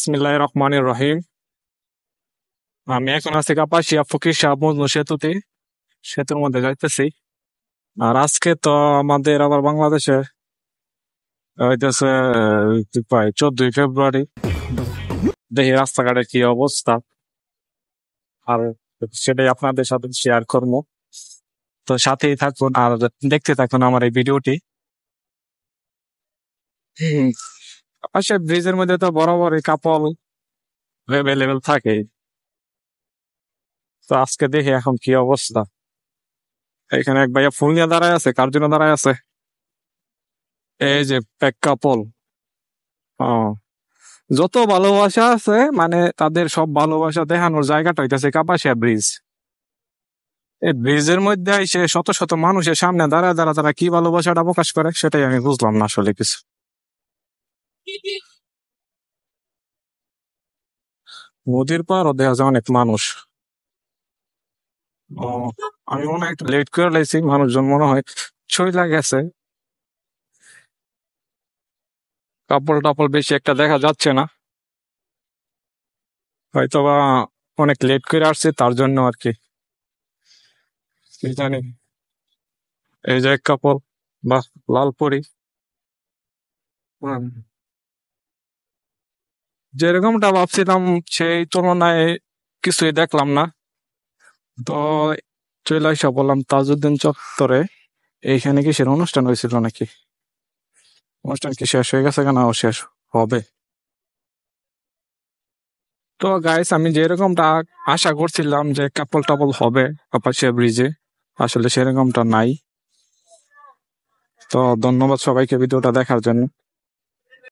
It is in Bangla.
বিসমিল্লাহির রহমানির রহিম। আমি এখন আছি কাপাসিয়া ফকির শাহ মজনু সেতুর মধ্যে যাইতেছি। আর আজকে তো আমাদের আবার বাংলাদেশে হইতেছে কি পাই 14ই ফেব্রুয়ারি। দেখি রাস্তাঘাটের কি অবস্থা, আর সেটাই আপনাদের সাথে শেয়ার করবো। তো সাথেই থাকুন আর দেখতে থাকুন আমার এই ভিডিওটি। কাপাসিয়া ব্রিজের মধ্যে তো বরাবরই কাপল অ্যাভেলেবেল থাকে। তো আজকে দেখি এখন কি অবস্থা। এখানে এক ভাইয়া ফুল নিয়ে দাঁড়ায় আছে, কার জন্য দাঁড়ায় আছে? এই যে প্রেক্ষাপল। ও, যত ভালোবাসা আছে মানে তাদের সব ভালোবাসা দেখানোর জায়গাটা হইতেছে কাপাসিয়া ব্রিজ। এই ব্রিজের মধ্যে এসে শত শত মানুষের সামনে দাঁড়ায় দাঁড়া তারা কি ভালোবাসাটা প্রকাশ করে সেটাই আমি বুঝলাম না আসলে কিছু। নদীর পাড়ও দেখা যায় অনেক মানুষ। ও, আমি মনে হয় একটু লেট করে লাইছি, মানুষজন মনে হয় চইলা গেছে। কাপড় টাপড় বেশি একটা দেখা যাচ্ছে না, হয়তোবা অনেক লেট করে আসছে তার জন্য আর কি, কি জানি। এই যে এক কাপড়, বা লাল পরি। হুম, যেরকমটা ভাবছিলাম সেই তুলনায় কিছুই দেখলাম না। তো চলে আসা বললাম তাজউদ্দিন চত্বরে। এইখানে কি সের অনুষ্ঠান হয়েছিল নাকি? অনুষ্ঠান কি শেষ হয়ে গেছে? কেন শেষ হবে? তো গাইস, আমি যেরকমটা আশা করছিলাম যে কাপল টাপল হবে কাপাসিয়া ব্রিজে, আসলে সেরকমটা নাই। তো ধন্যবাদ সবাইকে ভিডিওটা দেখার জন্য।